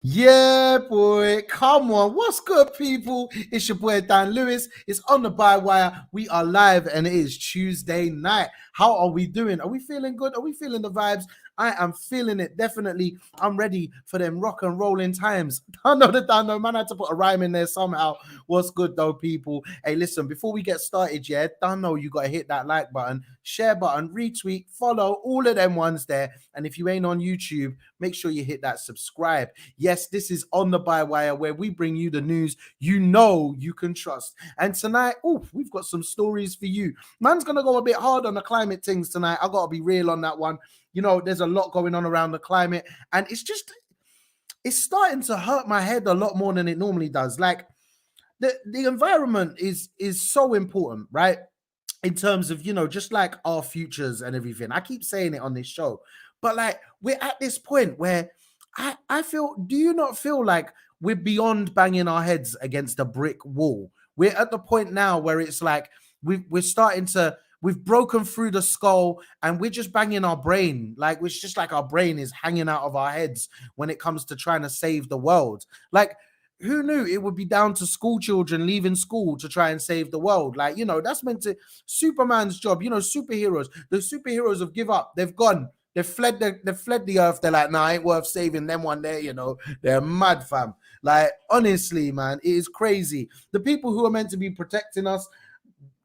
Yeah, boy. Come on. What's good, people? It's your boy Dan Lewis. It's on the Bywire. We are live and it is Tuesday night. How are we doing? Are we feeling good? Are we feeling the vibes? I am feeling it. Definitely. I'm ready for them rock and rolling times. I know the Dan, no man had to put a rhyme in there somehow. What's good though, people? Hey, listen, before we get started, yeah, Dan, know you gotta hit that like button, share button, retweet, follow all of them ones there. And if you ain't on YouTube, make sure you hit that subscribe. Yes, this is on the Bywire where we bring you the news you know you can trust. And tonight, we've got some stories for you. Man's gonna go a bit hard on the climate things tonight. I gotta be real on that one. You know, there's a lot going on around the climate, and it's starting to hurt my head a lot more than it normally does. Like the environment is so important, right? In terms of, just like our futures and everything. I keep saying it on this show, but like we're at this point where I feel, do you not feel like we're beyond banging our heads against a brick wall? We're at the point now where it's like we're starting to, we've broken through the skull and we're just banging our brain. Like it's just like our brain is hanging out of our heads when it comes to trying to save the world. Like, who knew it would be down to school children leaving school to try and save the world? Like, that's meant to Superman's job. Superheroes. The superheroes have give up. They've gone. They've fled the earth. They're like, nah, ain't worth saving them one day. They're mad, fam. Like, honestly, man, it is crazy. The people who are meant to be protecting us,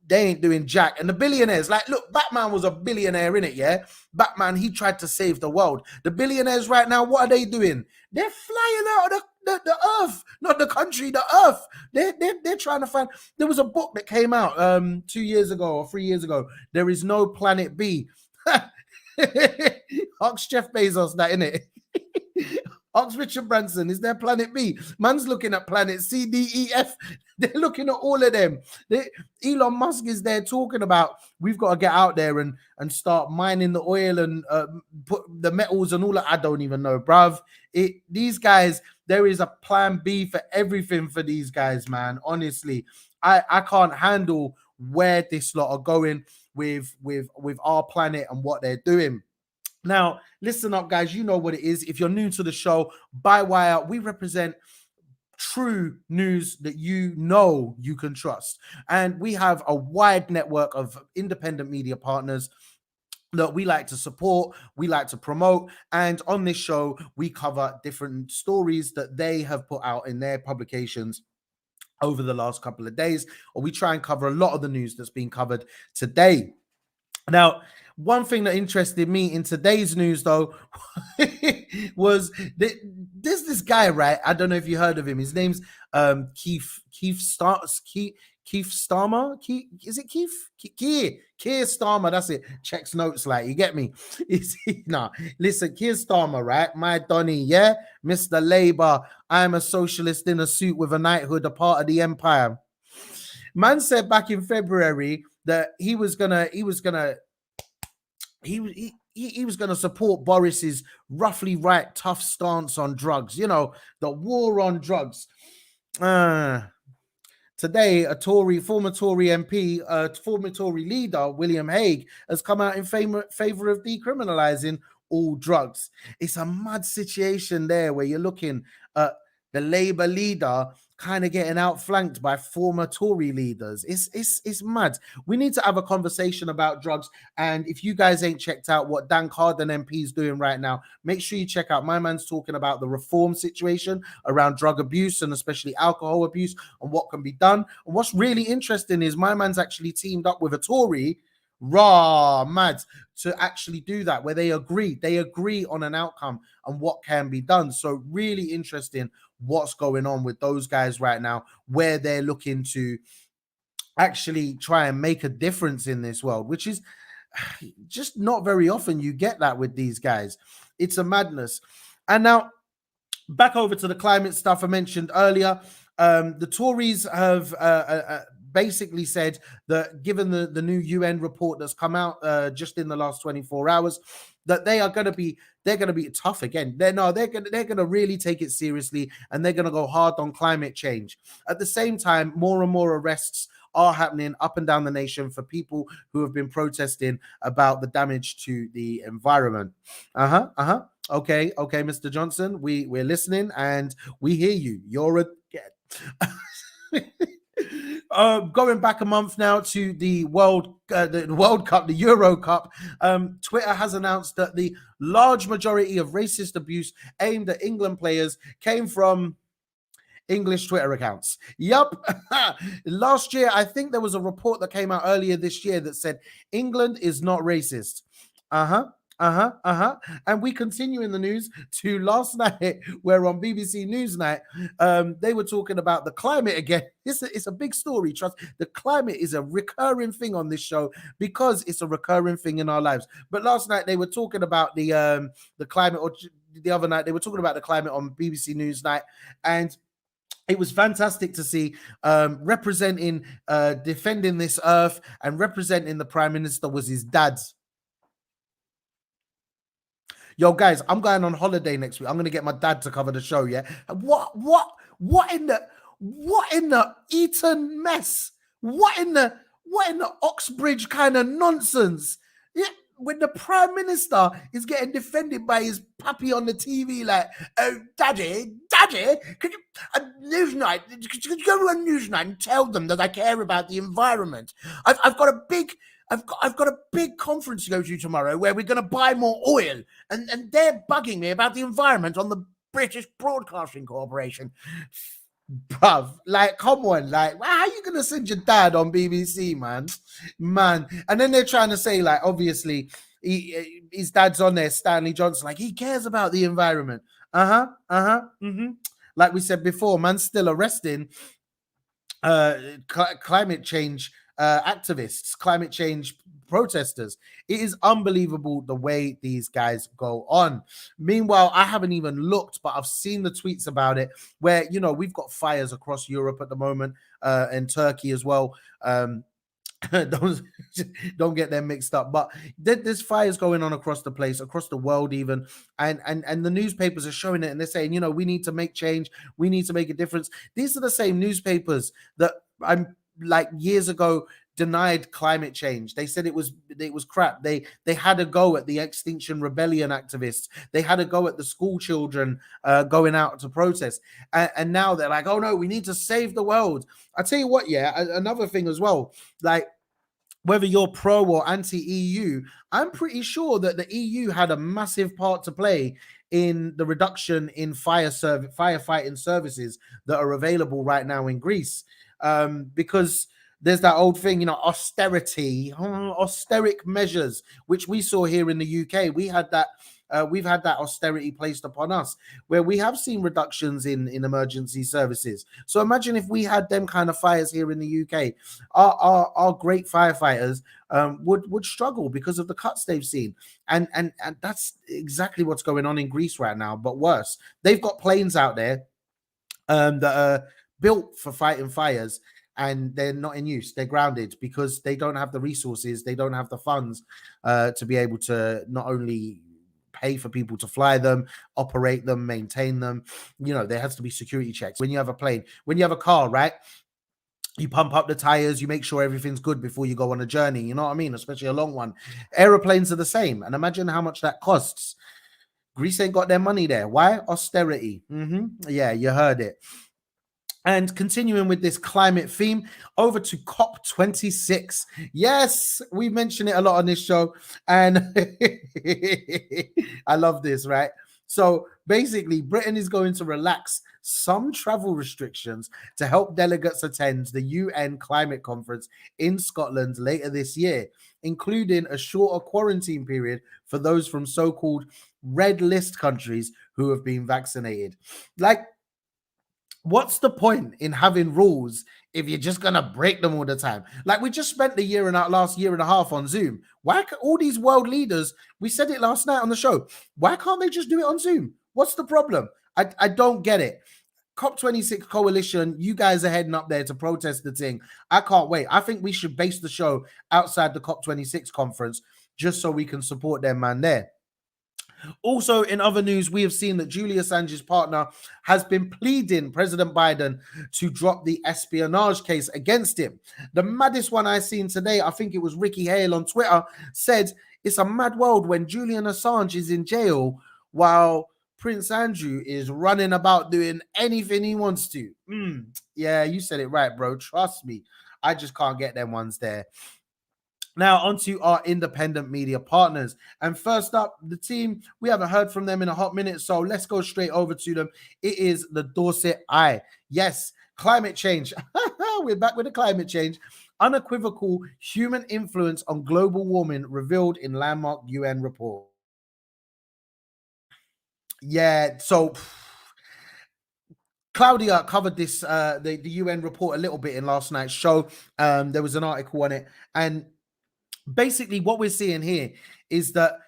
they ain't doing jack. And the billionaires, like, look, Batman was a billionaire in it, yeah? Batman, he tried to save the world. The billionaires right now, what are they doing? They're flying out of the earth, not the country, the earth. They're trying to find. There was a book that came out 2 years ago or 3 years ago. There is no planet B. Ask Jeff Bezos that, innit? Ask Richard Branson, is there planet B? Man's looking at planet C, D, E, F. They're looking at all of them. Elon Musk is there talking about we've got to get out there and start mining the oil and put the metals and all that. I don't even know, bruv. These guys, there is a plan B for everything for these guys, man. Honestly, I can't handle where this lot are going with our planet and what they're doing. Now, listen up, guys. You know what it is. If you're new to the show, Bywire, we represent true news that you know you can trust. And we have a wide network of independent media partners that we like to support, we like to promote. And on this show, we cover different stories that they have put out in their publications over the last couple of days, or we try and cover a lot of the news that's been covered today. Now, one thing that interested me in today's news, though, was that there's this guy, right? I don't know if you heard of him. His name's Keith Starmer. Is it Keir Starmer? That's it. Checks notes, like, you get me? Nah, listen, Keir Starmer, right? My Donny, yeah, Mr. Labour. I'm a socialist in a suit with a knighthood, a part of the empire. Man said back in February that he was gonna support Boris's roughly right tough stance on drugs. The war on drugs. Today, a former Tory MP, former Tory leader, William Hague, has come out in favor of decriminalizing all drugs. It's a mad situation there where you're looking at the Labour leader kind of getting outflanked by former Tory leaders. It's mad. We need to have a conversation about drugs. And if you guys ain't checked out what Dan Carden MP is doing right now, make sure you check out. My man's talking about the reform situation around drug abuse and especially alcohol abuse and what can be done. And what's really interesting is my man's actually teamed up with a Tory, mad, to actually do that, where they agree on an outcome and what can be done. So really interesting what's going on with those guys right now, where they're looking to actually try and make a difference in this world, which is just not very often you get that with these guys. It's a madness. And now back over to the climate stuff I mentioned earlier. The Tories have basically said that, given the new UN report that's come out just in the last 24 hours, that they're going to be tough again. They're going to really take it seriously, and they're going to go hard on climate change. At the same time, more and more arrests are happening up and down the nation for people who have been protesting about the damage to the environment. Okay, Mr. Johnson, we're listening and we hear you. You're a going back a month now to the World Cup, the Euro Cup. Twitter has announced that the large majority of racist abuse aimed at England players came from English Twitter accounts. Yup. Last year, I think there was a report that came out earlier this year that said England is not racist. And we continue in the news to last night, where on BBC Newsnight, they were talking about the climate again. It's a big story. Trust, the climate is a recurring thing on this show because it's a recurring thing in our lives. But last night they were talking about the climate, or the other night they were talking about the climate on BBC Newsnight, and it was fantastic to see representing, defending this earth and representing the Prime Minister was his dad. Yo, guys, I'm going on holiday next week. I'm gonna get my dad to cover the show. Yeah. What in the Eton mess? What in the Oxbridge kind of nonsense? Yeah. When the Prime Minister is getting defended by his puppy on the TV, like, oh, Daddy, could you, Newsnight, could you go on Newsnight and tell them that I care about the environment? I've got a big conference to go to tomorrow where we're going to buy more oil, and they're bugging me about the environment on the British Broadcasting Corporation. Bruv, like, come on, like, how are you gonna send your dad on BBC, man? And then they're trying to say, like, obviously, his dad's on there, Stanley Johnson, like, he cares about the environment. Like we said before, man's still arresting climate change activists, climate change protesters. It is unbelievable the way these guys go on. Meanwhile, I haven't even looked, but I've seen the tweets about it, where, you know, we've got fires across Europe at the moment, and Turkey as well. Don't get them mixed up, but there's fires going on across the place, across the world even, and the newspapers are showing it, and they're saying, you know, we need to make change, we need to make a difference. These are the same newspapers that I'm like years ago denied climate change. They said it was crap. They had a go at the Extinction Rebellion activists. They had a go at the school children going out to protest, and now they're like, oh no, we need to save the world. I tell you what, yeah, another thing as well, like, whether you're pro or anti-EU, I'm pretty sure that the EU had a massive part to play in the reduction in firefighting services that are available right now in Greece. Because there's that old thing, you know, austeric measures, which we saw here in the UK. We've had that austerity placed upon us, where we have seen reductions in emergency services. So imagine if we had them kind of fires here in the UK, our great firefighters would struggle because of the cuts they've seen, and that's exactly what's going on in Greece right now, but worse. They've got planes out there that are built for fighting fires, and they're not in use. They're grounded because they don't have the resources, they don't have the funds to be able to not only pay for people to fly them, operate them, maintain them. You know, there has to be security checks. When you have a plane, when you have a car, right? You pump up the tires, you make sure everything's good before you go on a journey. You know what I mean? Especially a long one. Aeroplanes are the same. And imagine how much that costs. Greece ain't got their money there. Why? Austerity. Yeah, you heard it. And continuing with this climate theme, over to COP26. Yes, we mention it a lot on this show, and I love this, right? So basically, Britain is going to relax some travel restrictions to help delegates attend the UN climate conference in Scotland later this year, including a shorter quarantine period for those from so-called red list countries who have been vaccinated. Like, what's the point in having rules if you're just gonna break them all the time? Like, we just spent the last year and a half on Zoom. Why can all these world leaders, we said it last night on the show, why can't they just do it on Zoom? What's the problem? I don't get it. COP26 coalition, you guys are heading up there to protest the thing. I can't wait. I think we should base the show outside the COP26 conference just so we can support them, man, there. Also, in other news, we have seen that Julian Assange's partner has been pleading President Biden to drop the espionage case against him. The maddest one I seen today, I think it was Ricky Hale on Twitter, said it's a mad world when Julian Assange is in jail. while Prince Andrew is running about doing anything he wants to. Yeah, you said it right, bro. Trust me. I just can't get them ones there. Now, onto our independent media partners. And first up, the team, we haven't heard from them in a hot minute, so let's go straight over to them. It is the Dorset Eye. Yes, climate change. We're back with the climate change. Unequivocal human influence on global warming revealed in landmark UN report. Yeah, so Claudia covered this the UN report a little bit in last night's show. There was an article on it, and basically what we're seeing here is that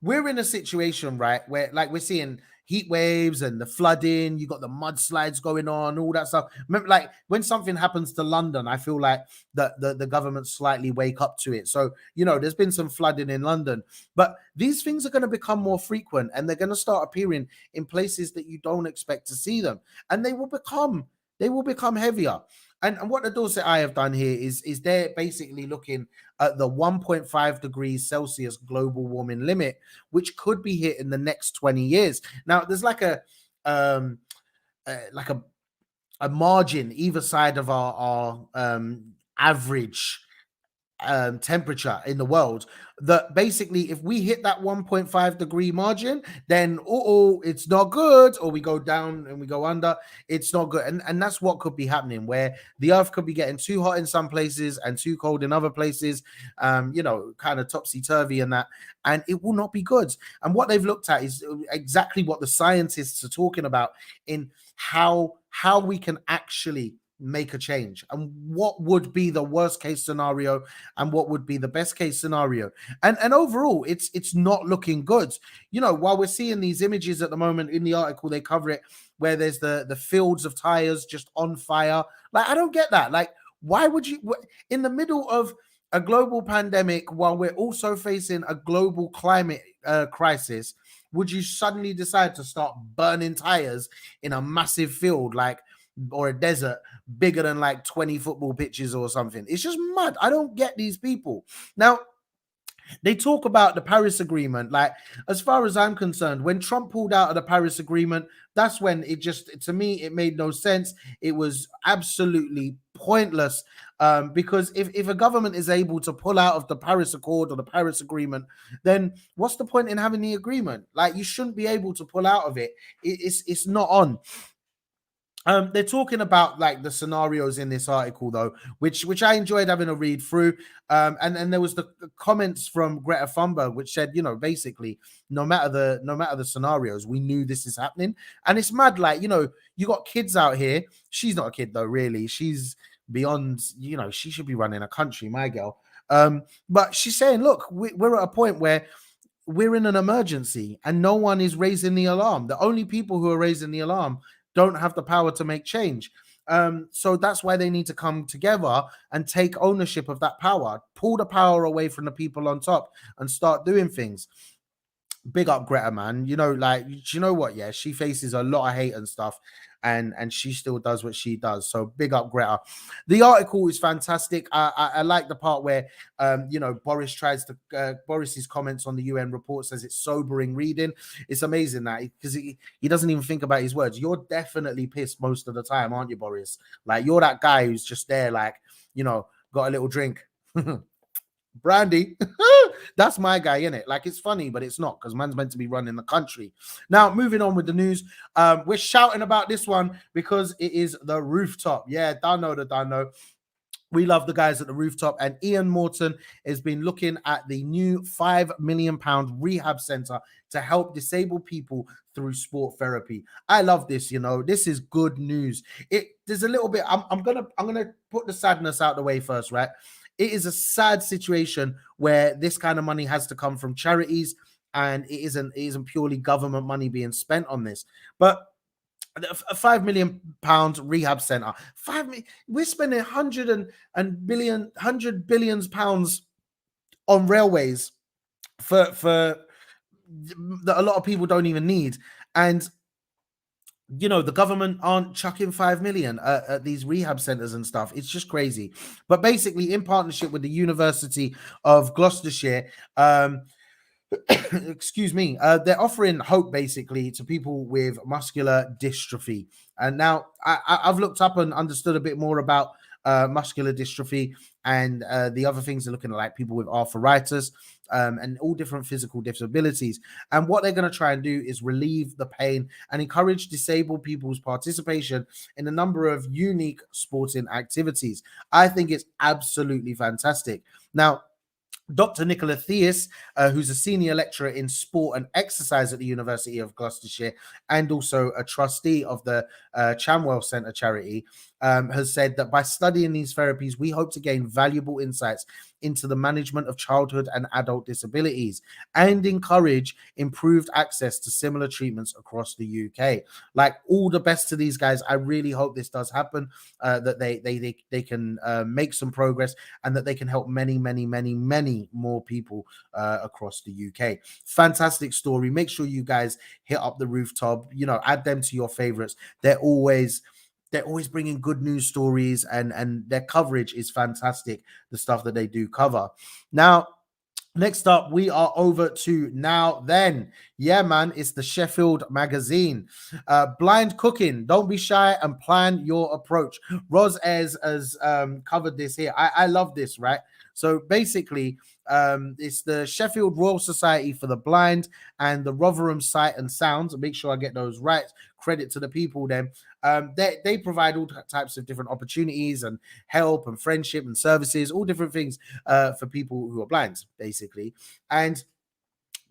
we're in a situation, right, where like we're seeing heat waves and the flooding, you got the mudslides going on, all that stuff. Remember, like when something happens to London, I feel like the government slightly wake up to it. So, there's been some flooding in London, but these things are going to become more frequent and they're going to start appearing in places that you don't expect to see them. And they will become heavier. And what the Dorset Eye have done here is they're basically looking at the 1.5 degrees Celsius global warming limit, which could be hit in the next 20 years. Now, there's like a margin either side of our average temperature in the world, that basically if we hit that 1.5 degree margin, then it's not good, or we go down and we go under, it's not good. And that's what could be happening, where the earth could be getting too hot in some places and too cold in other places, kind of topsy-turvy and that, and it will not be good. And what they've looked at is exactly what the scientists are talking about in how we can actually make a change, and what would be the worst case scenario and what would be the best case scenario. And overall, it's not looking good. While we're seeing these images at the moment in the article, they cover it where there's the fields of tires just on fire. Like, I don't get that. Like, why would you, in the middle of a global pandemic, while we're also facing a global climate crisis, would you suddenly decide to start burning tires in a massive field, or a desert bigger than like 20 football pitches or something? It's just mad. I don't get these people. Now, they talk about the Paris Agreement. Like, as far as I'm concerned, when Trump pulled out of the Paris Agreement, that's when to me, it made no sense. It was absolutely pointless, because if a government is able to pull out of the Paris Accord or the Paris Agreement, then what's the point in having the agreement? Like, you shouldn't be able to pull out of it. It's not on. They're talking about like the scenarios in this article though, which I enjoyed having a read through. And there was the comments from Greta Thunberg, which said, basically, no matter the scenarios, we knew this is happening. And it's mad, like, you got kids out here. She's not a kid though, really. She's beyond, she should be running a country, my girl. But she's saying, look, we're at a point where we're in an emergency and no one is raising the alarm. The only people who are raising the alarm don't have the power to make change. So that's why they need to come together and take ownership of that power, pull the power away from the people on top and start doing things. Big up Greta, man. You know what? Yeah, she faces a lot of hate and stuff, and she still does what she does. So big up Greta. The article is fantastic. I like the part where Boris tries to Boris's comments on the UN report, says it's sobering reading. It's amazing that, because he doesn't even think about his words. You're definitely pissed most of the time, aren't you, Boris? Like, you're that guy who's just there, like, got a little drink. Brandy. That's my guy, innit? Like, it's funny, but it's not, because man's meant to be running the country. Now, moving on with the news, we're shouting about this one because it is the rooftop. Yeah, Dano. We love the guys at the rooftop, and Ian Morton has been looking at the new £5 million rehab centre to help disabled people through sport therapy. I love this. This is good news. There's a little bit. I'm gonna put the sadness out the way first, right? It is a sad situation where this kind of money has to come from charities, and it isn't purely government money being spent on this. But a £5 million rehab center, we're spending hundred billions pounds on railways for that a lot of people don't even need. And the government aren't chucking 5 million at these rehab centers and stuff. It's just crazy. But basically, in partnership with the University of Gloucestershire, excuse me, they're offering hope basically to people with muscular dystrophy. And now I've looked up and understood a bit more about muscular dystrophy, and the other things are looking at like people with arthritis, and all different physical disabilities. And what they're going to try and do is relieve the pain and encourage disabled people's participation in a number of unique sporting activities. I think it's absolutely fantastic. Now, Dr. Nicola Theus, who's a senior lecturer in sport and exercise at the University of Gloucestershire and also a trustee of the Chamwell Centre charity, has said that by studying these therapies, we hope to gain valuable insights into the management of childhood and adult disabilities and encourage improved access to similar treatments across the UK. Like, all the best to these guys. I really hope this does happen, that they can make some progress and that they can help many, many, many, many more people across the UK. Fantastic story. Make sure you guys hit up the rooftop, add them to your favorites. They're always bringing good news stories, and their coverage is fantastic, the stuff that they do cover. Now, next up, we are over to Now Then. Yeah, man, it's the Sheffield magazine. Blind cooking. Don't be shy and plan your approach. Roz has covered this here. I love this, right? So basically, it's the Sheffield Royal Society for the Blind and the Rotherham Sight and Sounds. Make sure I get those right. Credit to the people then. They provide all types of different opportunities and help and friendship and services, all different things for people who are blind, basically. And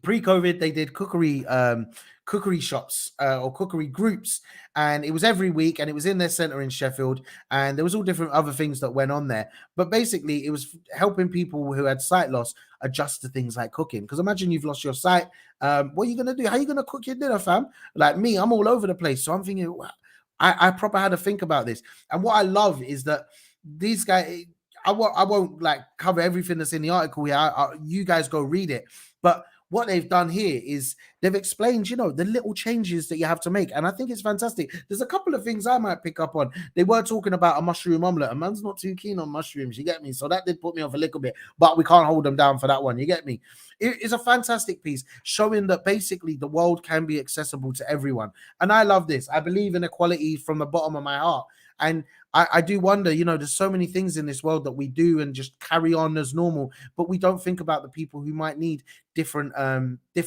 pre-COVID, they did cookery shops or cookery groups, and it was every week, and it was in their center in Sheffield, and there was all different other things that went on there. But basically, it was helping people who had sight loss adjust to things like cooking. Because imagine you've lost your sight. What are you gonna do? How are you gonna cook your dinner, fam? Like me, I'm all over the place. So I'm thinking, wow, I proper had to think about this. And what I love is that these guys, I won't like cover everything that's in the article here. You guys go read it. But what they've done here is they've explained, the little changes that you have to make. And I think it's fantastic. There's a couple of things I might pick up on. They were talking about a mushroom omelette. A man's not too keen on mushrooms, you get me? So that did put me off a little bit, but we can't hold them down for that one, you get me? It is a fantastic piece showing that basically the world can be accessible to everyone. And I love this. I believe in equality from the bottom of my heart. And I do wonder, there's so many things in this world that we do and just carry on as normal, but we don't think about the people who might need different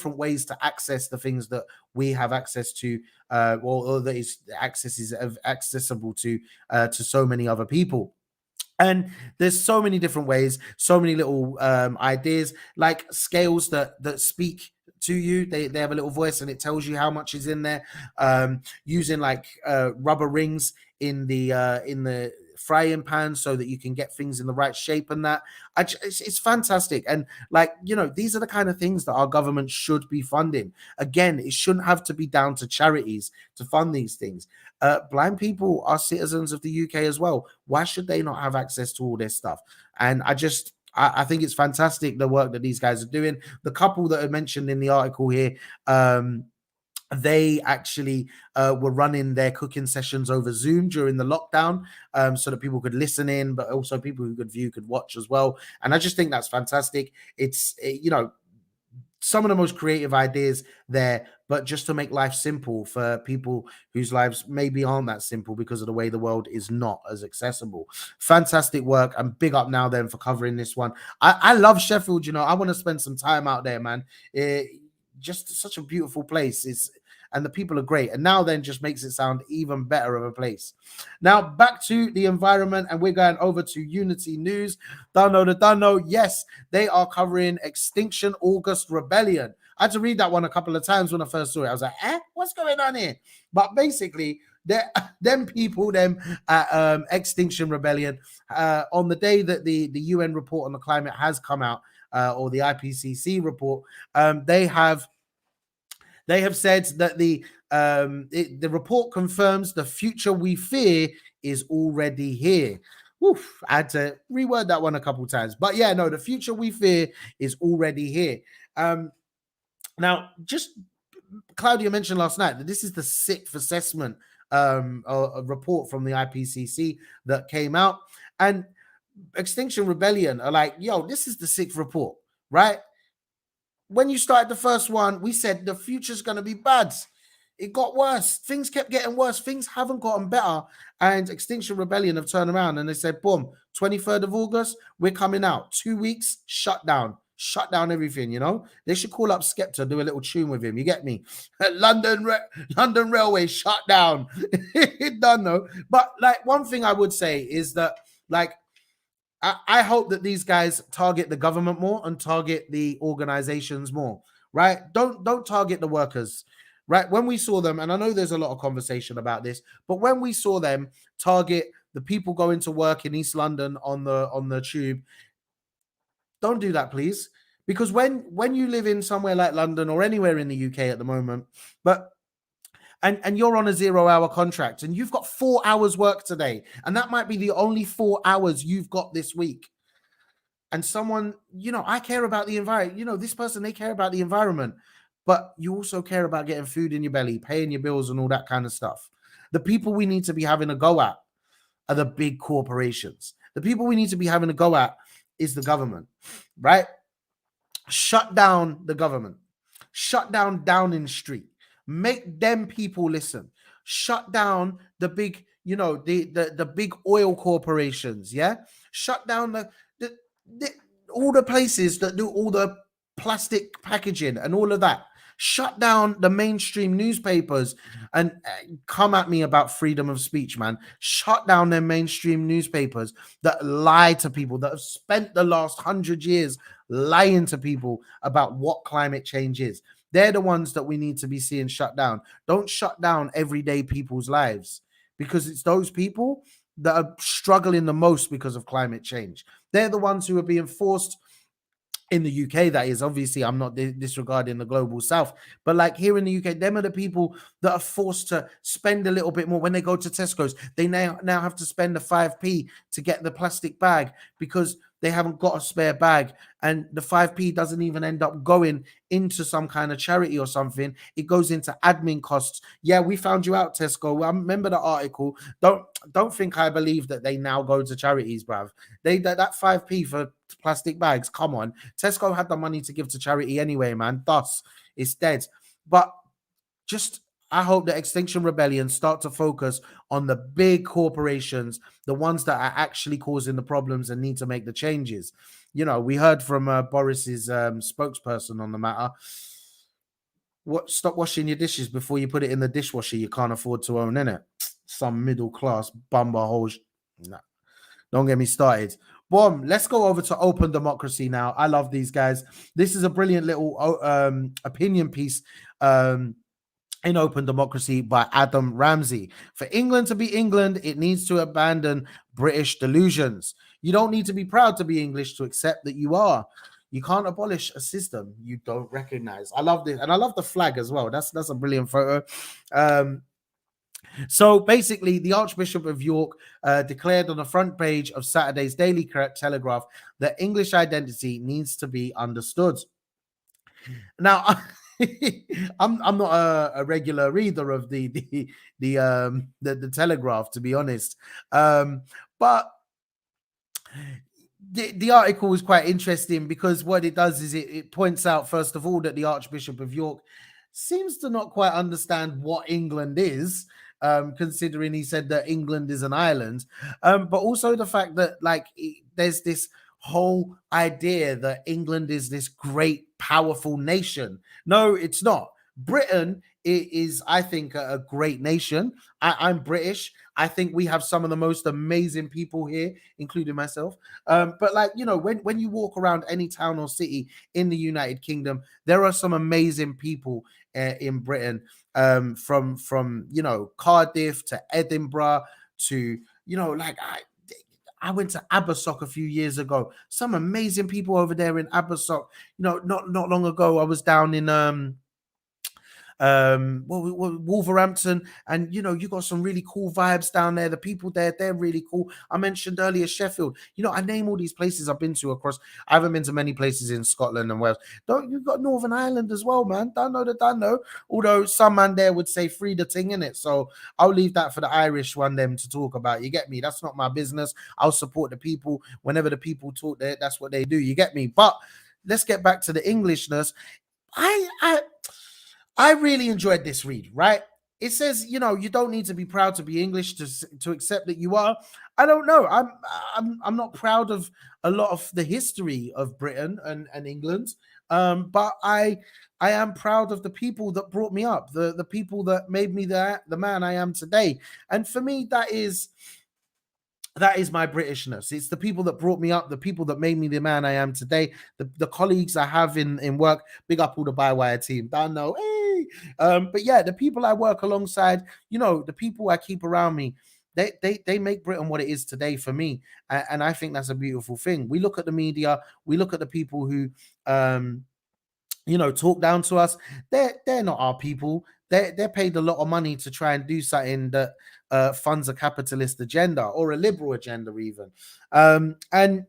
ways to access the things that we have access to, or that is accessible to so many other people. And there's so many different ways, so many little ideas, like scales that speak to you. They have a little voice and it tells you how much is in there. Using like rubber rings in the frying pan so that you can get things in the right shape, and that it's fantastic. And like, these are the kind of things that our government should be funding. Again, it shouldn't have to be down to charities to fund these things. Blind people are citizens of the UK as well. Why should they not have access to all this stuff? And I think it's fantastic, the work that these guys are doing. The couple that are mentioned in the article here, they actually were running their cooking sessions over Zoom during the lockdown, so that people could listen in, but also people who could view could watch as well. And I just think that's fantastic. It's some of the most creative ideas there, but just to make life simple for people whose lives maybe aren't that simple because of the way the world is not as accessible. Fantastic work, and big up Now Then for covering this one. I love Sheffield. I want to spend some time out there, man. Just such a beautiful place. And the people are great. And Now Then just makes it sound even better of a place. Now back to the environment, and we're going over to Unity News. Dunno. Yes, they are covering Extinction Rebellion. I had to read that one a couple of times when I first saw it. I was like, what's going on here? But basically, them at Extinction Rebellion, on the day that the UN report on the climate has come out, or the IPCC report, they have said that the report confirms the future we fear is already here. Oof, I had to reword that one a couple times. But yeah, no, the future we fear is already here. Now, just Claudia mentioned last night that this is the 6th assessment a report from the IPCC that came out. And Extinction Rebellion are like, yo, this is the 6th report, right? when you started the first one, we said the future's going to be bad. It got worse. Things kept getting worse. Things haven't gotten better. And Extinction Rebellion have turned around and they said, boom, 23rd of August, we're coming out. 2 weeks, shut down. Shut down everything, you know? They should call up Skepta, do a little tune with him. You get me? London Railway shut down. Done, though. But, like, one thing I would say is that, like, I hope that these guys target the government more and target the organizations more, right? Don't target the workers, right? When we saw them, and I know there's a lot of conversation about this, but when we saw them target the people going to work in East London on the tube, don't do that, please. Because when you live in somewhere like London or anywhere in the UK at the moment, but and you're on a 0-hour contract and you've got 4 hours work today, and that might be the only 4 hours you've got this week. And someone, I care about the environment. This person, they care about the environment, but you also care about getting food in your belly, paying your bills and all that kind of stuff. The people we need to be having a go at are the big corporations. The people we need to be having a go at is the government, right? Shut down the government. Shut down Downing Street. Make them people listen. Shut down the big, the big oil corporations. Yeah. Shut down all the places that do all the plastic packaging and all of that. Shut down the mainstream newspapers and come at me about freedom of speech, man. Shut down their mainstream newspapers that lie to people, that have spent the last 100 years lying to people about what climate change is. They're the ones that we need to be seeing shut down. Don't shut down everyday people's lives, because it's those people that are struggling the most because of climate change. They're the ones who are being forced in the UK, that is. Obviously, I'm not disregarding the global south, but like here in the UK, them are the people that are forced to spend a little bit more when they go to Tesco's. They now have to spend the 5p to get the plastic bag because they haven't got a spare bag, and the 5p doesn't even end up going into some kind of charity or something. It goes into admin costs. Yeah, we found you out, Tesco. I remember the article. Don't think I believe that they now go to charities, bruv. That 5p for plastic bags, come on. Tesco had the money to give to charity anyway, man. Thus, it's dead. But just, I hope that Extinction Rebellion start to focus on the big corporations, the ones that are actually causing the problems and need to make the changes. We heard from Boris's spokesperson on the matter. Stop washing your dishes before you put it in the dishwasher you can't afford to own, innit? Some middle class bumper hole. Nah, don't get me started. Boom, let's go over to Open Democracy now. I love these guys. This is a brilliant little opinion piece in Open Democracy by Adam Ramsey. For England to be England, it needs to abandon British delusions. You don't need to be proud to be English to accept that you are. You can't abolish a system you don't recognize. I love this, and I love the flag as well. That's a brilliant photo. So basically, the Archbishop of York declared on the front page of Saturday's Daily Telegraph that English identity needs to be understood. Now, I'm not a regular reader of the Telegraph, to be honest, but the article is quite interesting because what it does is it points out, first of all, that the Archbishop of York seems to not quite understand what England is, considering he said that England is an island, but also the fact that there's this whole idea that England is this great, powerful nation. No, it's not. Britain is, I think, a great nation. I'm British. I think we have some of the most amazing people here, including myself. But when you walk around any town or city in the United Kingdom, there are some amazing people in Britain, from Cardiff to Edinburgh to, I went to Abersock a few years ago. Some amazing people over there in Abersock. Not long ago, I was down in Wolverhampton, and you got some really cool vibes down there. The people there, they're really cool. I mentioned earlier Sheffield. I name all these places I've been to across. I haven't been to many places in Scotland and Wales. You've got Northern Ireland as well, man. Don't know. Although some man there would say free the thing in it, so I'll leave that for the Irish one them to talk about. You get me? That's not my business. I'll support the people whenever the people talk there. That's what they do. You get me? But let's get back to the Englishness. I I I really enjoyed this read, right? It says, you don't need to be proud to be English to accept that you are. I don't know. I'm not proud of a lot of the history of Britain and England, but I am proud of the people that brought me up, the people that made me the man I am today. And for me, that is my Britishness. It's the people that brought me up, the people that made me the man I am today, the colleagues I have in work. Big up all the Bywire team. Don't know, hey. But yeah, the people I work alongside, the people I keep around me, they make Britain what it is today for me, and I think that's a beautiful thing. We look at the media, we look at the people who talk down to us. They're not our people. They're paid a lot of money to try and do something that funds a capitalist agenda or a liberal agenda, even. And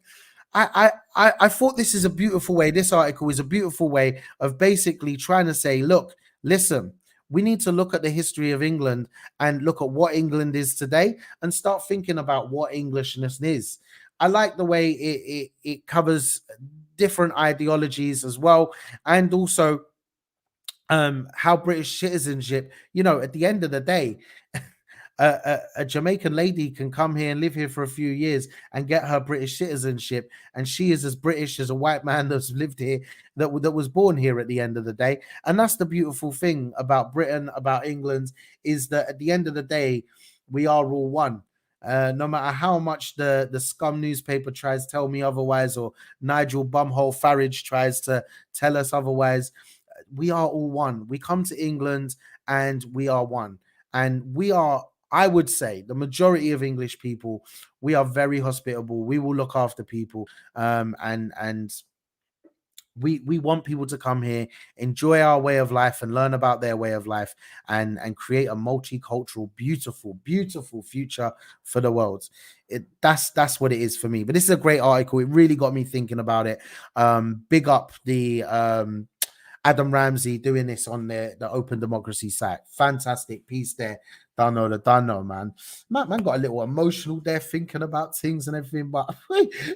I thought this is a beautiful way. This article is a beautiful way of basically trying to say, look, listen, we need to look at the history of England and look at what England is today and start thinking about what Englishness is. I like the way it covers different ideologies as well, and also how British citizenship, at the end of the day, a Jamaican lady can come here and live here for a few years and get her British citizenship, and she is as British as a white man that's lived here, that was born here at the end of the day. And that's the beautiful thing about Britain, about England, is that at the end of the day, we are all one. No matter how much the scum newspaper tries to tell me otherwise, or Nigel Bumhole Farage tries to tell us otherwise, we are all one. We come to England and we are one. And we are, I would say, the majority of English people, we are very hospitable. We will look after people. And we want people to come here, enjoy our way of life and learn about their way of life, and create a multicultural, beautiful future for the world. That's what it is for me. But this is a great article. It really got me thinking about it. Big up the Adam Ramsey doing this on the Open Democracy site. Fantastic piece there. Don't know, man. Man got a little emotional there thinking about things and everything, but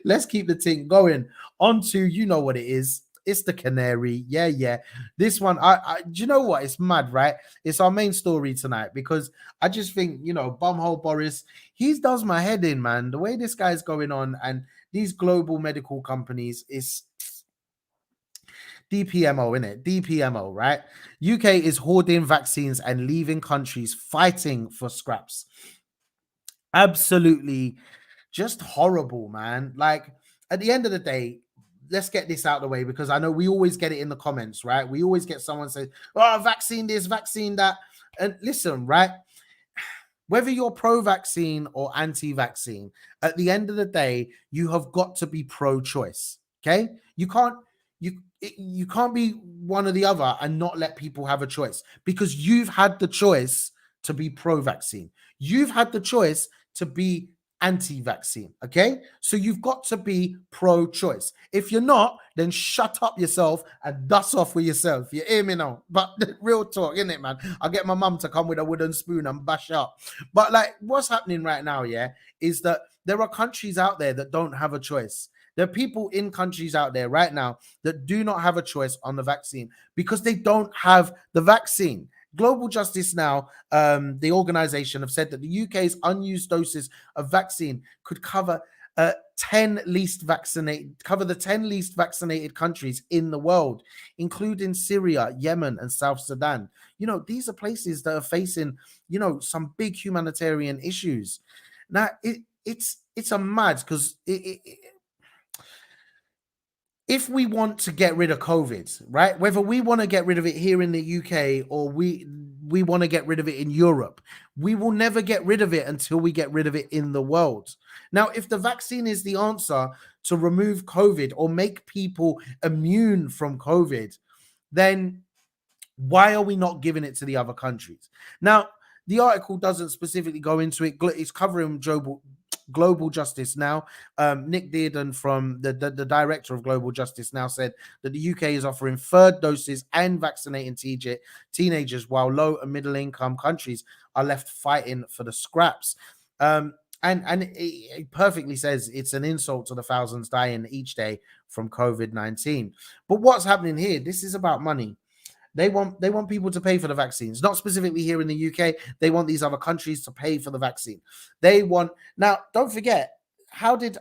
let's keep the thing going. On to, you know what it is. It's the canary. Yeah. This one, do you know what? It's mad, right? It's our main story tonight, because I just think, bumhole Boris, he does my head in, man. The way this guy's going on, and these global medical companies, is DPMO, innit? DPMO, right? UK is hoarding vaccines and leaving countries fighting for scraps. Absolutely just horrible, man. Like, at the end of the day, let's get this out of the way, because I know we always get it in the comments, right? We always get someone say, oh, vaccine this, vaccine that. And listen, right? Whether you're pro-vaccine or anti-vaccine, at the end of the day, you have got to be pro-choice. Okay? You can't be one or the other and not let people have a choice, because you've had the choice to be pro-vaccine. You've had the choice to be anti-vaccine. Okay, so you've got to be pro-choice. If you're not, then shut up yourself and dust off with yourself. You hear me now? But real talk, isn't it, man? I'll get my mum to come with a wooden spoon and bash up. But like, what's happening right now, is that there are countries out there that don't have a choice. There are people in countries out there right now that do not have a choice on the vaccine because they don't have the vaccine. Global Justice Now, the organization, have said that the UK's unused doses of vaccine could cover the 10 least vaccinated countries in the world, including Syria, Yemen, and South Sudan. These are places that are facing, some big humanitarian issues. Now, it's a mad, because if we want to get rid of COVID, right, whether we want to get rid of it here in the UK or we want to get rid of it in Europe, we will never get rid of it until we get rid of it in the world. Now, if the vaccine is the answer to remove COVID or make people immune from COVID, then why are we not giving it to the other countries? Now, the article doesn't specifically go into it. It's covering Global Justice Now. Nick Dearden, from the director of Global Justice Now, said that the UK is offering third doses and vaccinating teenagers, while low and middle income countries are left fighting for the scraps. And it perfectly says it's an insult to the thousands dying each day from COVID-19. But what's happening here? This is about money. They want people to pay for the vaccines, not specifically here in the UK. They want these other countries to pay for the vaccine. They want now. Don't forget how did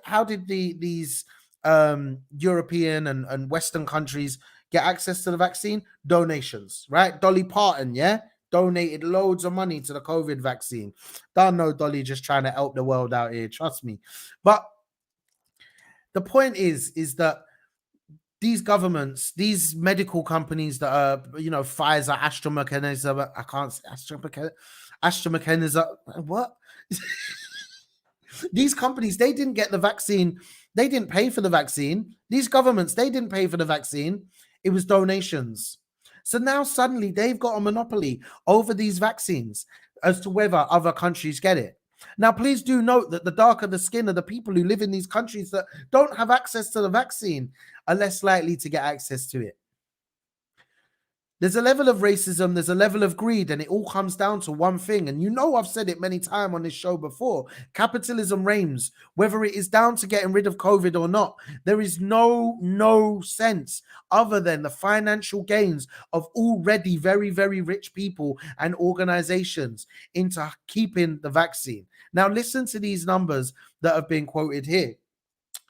these European and Western countries get access to the vaccine? Donations, right? Dolly Parton, yeah, donated loads of money to the COVID vaccine. Don't know Dolly just trying to help the world out here. Trust me. But the point is that these governments, these medical companies that are, Pfizer, AstraZeneca, I can't say AstraZeneca, what? These companies, they didn't get the vaccine. They didn't pay for the vaccine. These governments, they didn't pay for the vaccine. It was donations. So now suddenly they've got a monopoly over these vaccines as to whether other countries get it. Now, please do note that the darker the skin of the people who live in these countries that don't have access to the vaccine are less likely to get access to it. There's a level of racism, there's a level of greed, and it all comes down to one thing. And I've said it many times on this show before. Capitalism reigns, whether it is down to getting rid of COVID or not. There is no sense other than the financial gains of already very, very rich people and organizations into keeping the vaccine. Now, listen to these numbers that have been quoted here.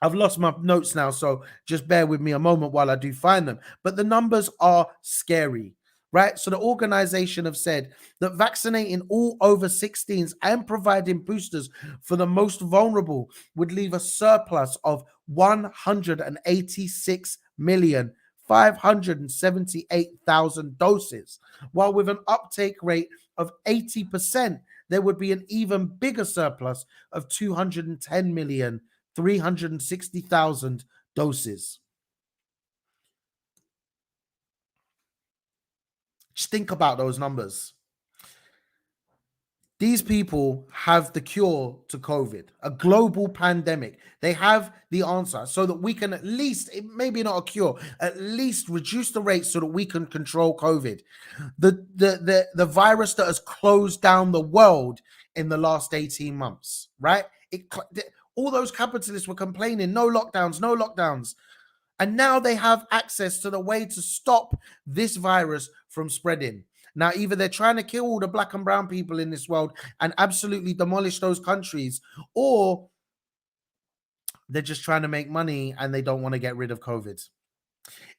I've lost my notes now, so just bear with me a moment while I do find them. But the numbers are scary, right? So the organization have said that vaccinating all over 16s and providing boosters for the most vulnerable would leave a surplus of 186,578,000 doses, while with an uptake rate of 80%, there would be an even bigger surplus of 210,360,000 doses. Just think about those numbers. These people have the cure to COVID, a global pandemic. They have the answer so that we can at least, maybe not a cure, at least reduce the rate so that we can control COVID. The virus that has closed down the world in the last 18 months, right? All those capitalists were complaining, no lockdowns. And now they have access to the way to stop this virus from spreading. Now, either they're trying to kill all the black and brown people in this world and absolutely demolish those countries, or they're just trying to make money and they don't want to get rid of COVID.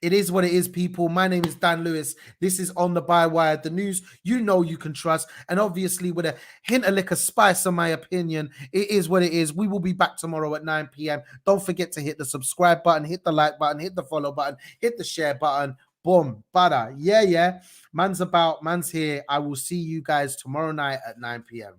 It is what it is, people. My name is Dan Lewis. This is On the Bywire, the news you can trust. And obviously, with a hint of liquor spice, in my opinion, it is what it is. We will be back tomorrow at 9 p.m. Don't forget to hit the subscribe button, hit the like button, hit the follow button, hit the share button. Boom, butter. Yeah. Man's about, man's here. I will see you guys tomorrow night at 9 p.m.